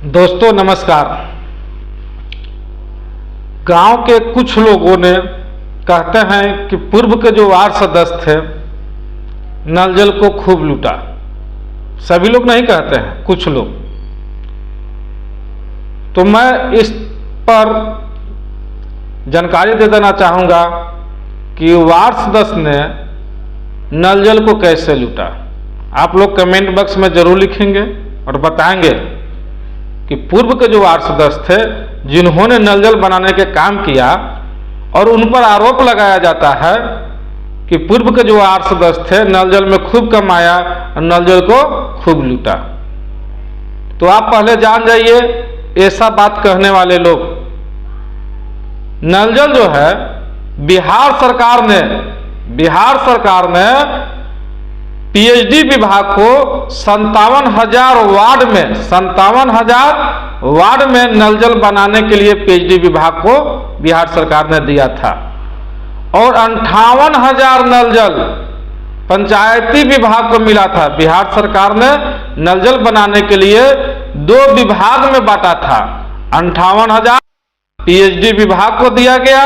दोस्तों नमस्कार। गांव के कुछ लोगों ने कहते हैं कि पूर्व के जो वार्ड सदस्य थे नल जल को खूब लूटा। सभी लोग नहीं कहते हैं, कुछ लोग। तो मैं इस पर जानकारी दे देना चाहूँगा कि वार्ड सदस्य ने नल जल को कैसे लूटा। आप लोग कमेंट बॉक्स में जरूर लिखेंगे और बताएंगे कि पूर्व के जो वार्ड सदस्य थे जिन्होंने नल जल बनाने के काम किया और उन पर आरोप लगाया जाता है कि पूर्व के जो वार्ड सदस्य थे नल जल में खूब कमाया और नल जल को खूब लूटा। तो आप पहले जान जाइए, ऐसा बात कहने वाले लोग, नल जल जो है बिहार सरकार ने पीएचडी विभाग को 57,000 वार्ड में नल जल बनाने के लिए पीएचडी विभाग को बिहार सरकार ने दिया था और 58,000 नल जल पंचायती विभाग को मिला था। बिहार सरकार ने नल जल बनाने के लिए 2 विभाग में बांटा था। 58,000 पीएचडी विभाग को दिया गया,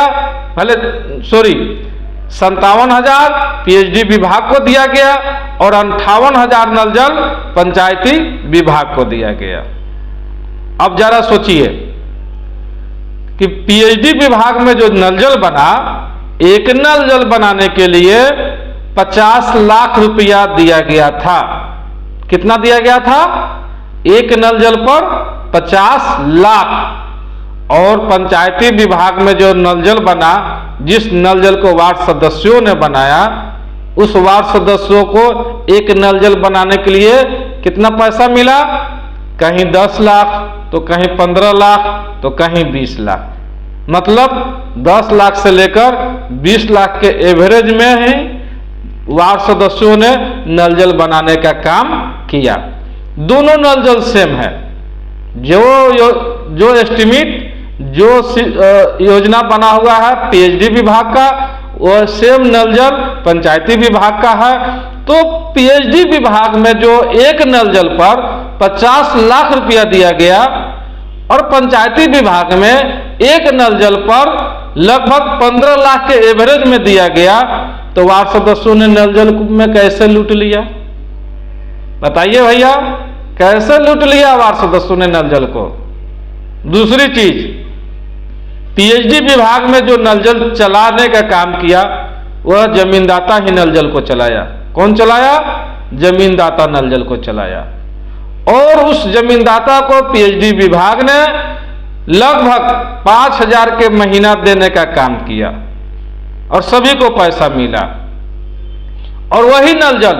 57,000 पीएचडी विभाग को दिया गया और 58,000 नल जल पंचायती विभाग को दिया गया। अब जरा सोचिए कि पीएचडी विभाग में जो नल जल बना, एक नल जल बनाने के लिए 50 लाख रुपया दिया गया था। कितना दिया गया था? एक नल जल पर 50 लाख। और पंचायती विभाग में जो नल जल बना, जिस नल जल को वार्ड सदस्यों ने बनाया, उस वार्ड सदस्यों को एक नल जल बनाने के लिए कितना पैसा मिला? कहीं 10 लाख तो कहीं 15 लाख तो कहीं 20 लाख। मतलब 10 लाख से लेकर 20 लाख के एवरेज में ही वार्ड सदस्यों ने नल जल बनाने का काम किया। दोनों नल जल सेम है। जो एस्टिमेट जो योजना बना हुआ है पीएचडी विभाग का, वो सेम नल जल पंचायती विभाग का है। तो पीएचडी विभाग में जो एक नल जल पर 50 लाख रुपया दिया गया और पंचायती विभाग में एक नल जल पर लगभग 15 लाख के एवरेज में दिया गया, तो वार्ड सदस्यों ने नल जल में कैसे लूट लिया? बताइए भैया, कैसे लूट लिया वार्ड सदस्यों ने नल जल को? दूसरी चीज, पीएचडी विभाग में जो नल जल चलाने का काम किया, वह जमींदाता ही नल जल को चलाया। कौन चलाया? जमींदाता नल जल को चलाया। और उस जमींदाता को पीएचडी विभाग ने लगभग 5,000 के महीना देने का काम किया और सभी को पैसा मिला। और वही नल जल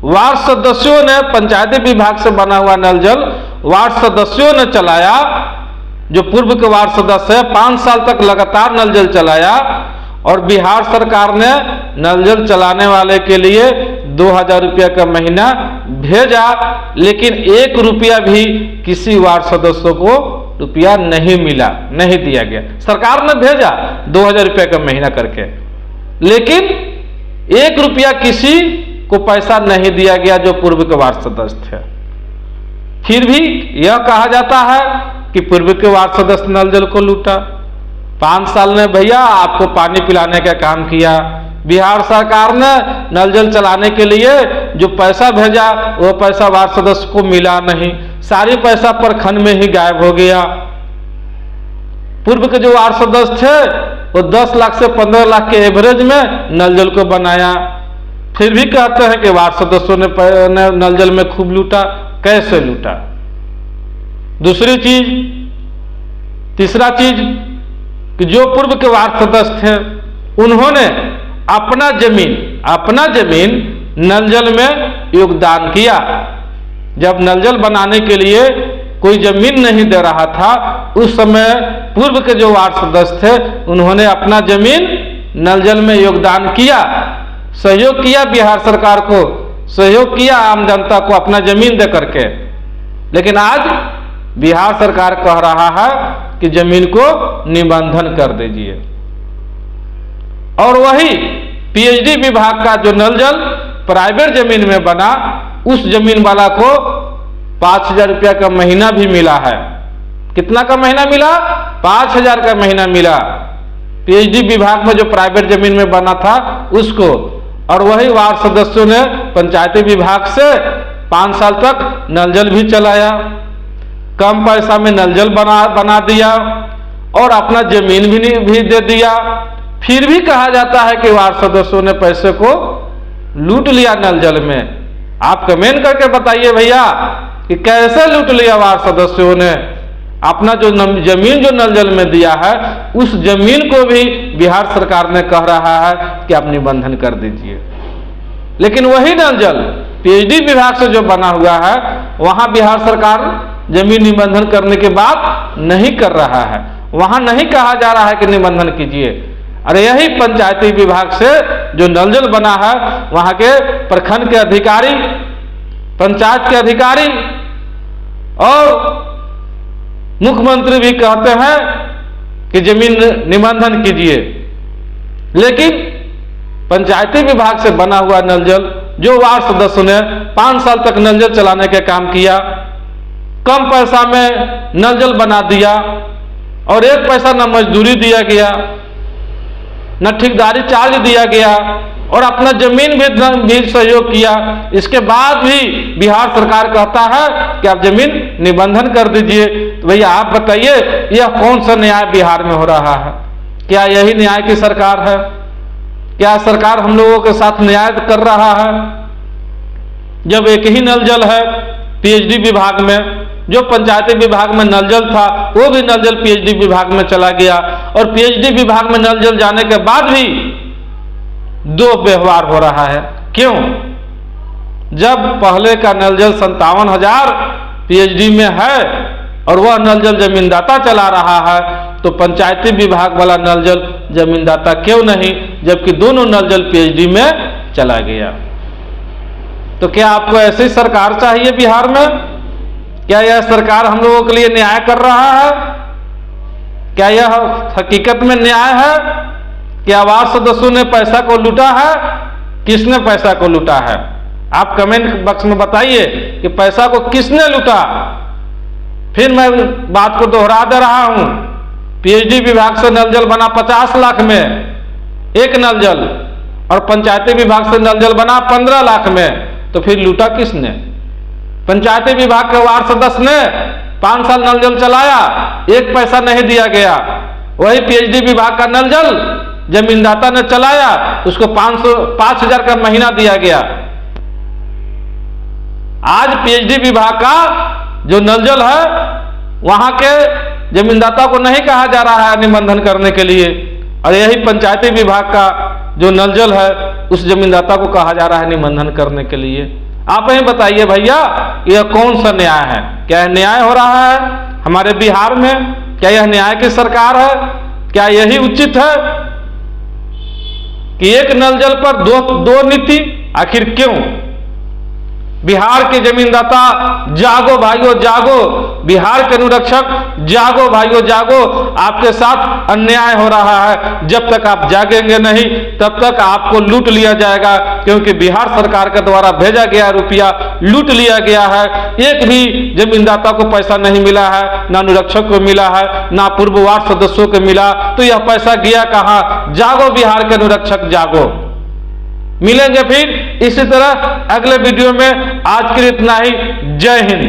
वार्ड सदस्यों ने, पंचायती विभाग से बना हुआ नल जल वार्ड सदस्यों ने चलाया। जो पूर्व के वार्ड सदस्य 5 साल तक लगातार नल जल चलाया और बिहार सरकार ने नल जल चलाने वाले के लिए 2,000 रुपया का महीना भेजा, लेकिन 1 रुपया भी किसी वार्ड सदस्य को रुपया नहीं मिला, नहीं दिया गया। सरकार ने भेजा 2,000 रुपया का महीना करके, लेकिन 1 रुपया किसी को पैसा नहीं दिया गया जो पूर्व के वार्ड सदस्य थे। फिर भी यह कहा जाता है कि पूर्व के वार्ड सदस्य नल जल को लूटा। 5 साल में भैया आपको पानी पिलाने का काम किया। बिहार सरकार ने नल जल चलाने के लिए जो पैसा भेजा, वो पैसा वार्ड सदस्य को मिला नहीं, सारी पैसा प्रखंड में ही गायब हो गया। पूर्व के जो वार्ड सदस्य थे वो 10 लाख से 15 लाख के एवरेज में नल जल को बनाया। फिर भी कहते हैं कि वार्ड सदस्यों ने नल जल में खूब लूटा। कैसे लूटा? दूसरी चीज, तीसरा चीज कि जो पूर्व के वार्ड सदस्य थे उन्होंने अपना जमीन नल जल में योगदान किया। जब नल जल बनाने के लिए कोई जमीन नहीं दे रहा था, उस समय पूर्व के जो वार्ड सदस्य थे उन्होंने अपना जमीन नल जल में योगदान किया, सहयोग किया, बिहार सरकार को सहयोग किया, आम जनता को अपना जमीन दे करके। लेकिन आज बिहार सरकार कह रहा है कि जमीन को निबंधन कर दीजिए। और वही पीएचडी विभाग का जो नल जल प्राइवेट जमीन में बना, उस जमीन वाला को 5,000 रुपया का महीना भी मिला है। कितना का महीना मिला? 5,000 का महीना मिला। पीएचडी विभाग में जो प्राइवेट जमीन में बना था उसको, और वही वार्ड सदस्यों ने पंचायती विभाग से 5 साल तक नल जल भी चलाया, कम पैसा में नल जल बना दिया और अपना जमीन भी दे दिया। फिर भी कहा जाता है कि वार्ड सदस्यों ने पैसे को लूट लिया नल जल में। आप कमेंट करके बताइए भैया कि कैसे लूट लिया वार्ड सदस्यों ने। अपना जो जमीन जो नल जल में दिया है उस जमीन को भी बिहार सरकार ने कह रहा है कि आप निबंधन कर दीजिए, लेकिन वही नल जल पीएचडी विभाग से जो बना हुआ है वहां बिहार सरकार जमीन निबंधन करने के बाद नहीं कर रहा है। वहां नहीं कहा जा रहा है कि निबंधन कीजिए। अरे यही पंचायती विभाग से जो नल जल बना है वहां के प्रखंड के अधिकारी, पंचायत के अधिकारी और मुख्यमंत्री भी कहते हैं कि जमीन निबंधन कीजिए, लेकिन पंचायती विभाग से बना हुआ नल जल जो वार्ड सदस्य ने 5 साल तक नल जल चलाने का काम किया, कम पैसा में नल जल बना दिया और 1 पैसा न मजदूरी दिया गया, न ठेकेदारी चार्ज दिया गया और अपना जमीन भी सहयोग किया। इसके बाद भी बिहार सरकार कहता है कि आप जमीन निबंधन कर दीजिए। तो भैया आप बताइए यह कौन सा न्याय बिहार में हो रहा है? क्या यही न्याय की सरकार है? क्या सरकार हम लोगों के साथ न्याय कर रहा है? जब एक ही नल जल है पीएचडी विभाग में, जो पंचायती विभाग में नल जल था वो भी नल जल पीएचडी विभाग में चला गया, और पीएचडी विभाग में नल जल जाने के बाद भी दो व्यवहार हो रहा है। क्यों? जब पहले का नल जल 57,000 पीएचडी में है और वह नल जल जमींदाता चला रहा है, तो पंचायती विभाग वाला नल जल जमींदाता क्यों नहीं, जबकि दोनों नल जल पीएचडी में चला गया? तो क्या आपको ऐसी सरकार चाहिए बिहार में? क्या यह सरकार हम लोगों के लिए न्याय कर रहा है? क्या यह हकीकत में न्याय है? क्या वार्ड सदस्यों ने पैसा को लूटा है? किसने पैसा को लूटा है? आप कमेंट बॉक्स में बताइए कि पैसा को किसने लूटा। फिर मैं बात को दोहरा दे रहा हूं, पीएचडी विभाग से नल जल बना 50 लाख में एक नल जल, और पंचायती विभाग से नल जल बना 15 लाख में, तो फिर लूटा किसने? पंचायती विभाग के वार्ड सदस्य ने 5 साल नल जल चलाया, 1 पैसा नहीं दिया गया। वही पीएचडी विभाग का नल जल जमींदाता ने चलाया, उसको 5,000 का महीना दिया गया। आज पीएचडी विभाग का जो नल जल है वहां के जमींदाता को नहीं कहा जा रहा है निबंधन करने के लिए, और यही पंचायती विभाग का जो नल जल है उस जमींदाता को कहा जा रहा है निबंधन करने के लिए। आप ही बताइए भैया यह कौन सा न्याय है? क्या यह न्याय हो रहा है हमारे बिहार में? क्या यह न्याय की सरकार है? क्या यही उचित है कि एक नल जल पर दो नीति? आखिर क्यों? बिहार के जमींदाता जागो भाइयों जागो, बिहार के अनुरक्षक जागो भाइयों जागो, आपके साथ अन्याय हो रहा है। जब तक आप जागेंगे नहीं तब तक आपको लूट लिया जाएगा, क्योंकि बिहार सरकार के द्वारा भेजा गया रुपया लूट लिया गया है। एक भी जमींदाता को पैसा नहीं मिला है, ना अनुरक्षक को मिला है, ना पूर्व वार्ड सदस्यों को मिला, तो यह पैसा गया कहां? जागो बिहार के अनुरक्षक जागो। मिलेंगे फिर इसी तरह अगले वीडियो में। आज के लिए इतना ही। जय हिंद।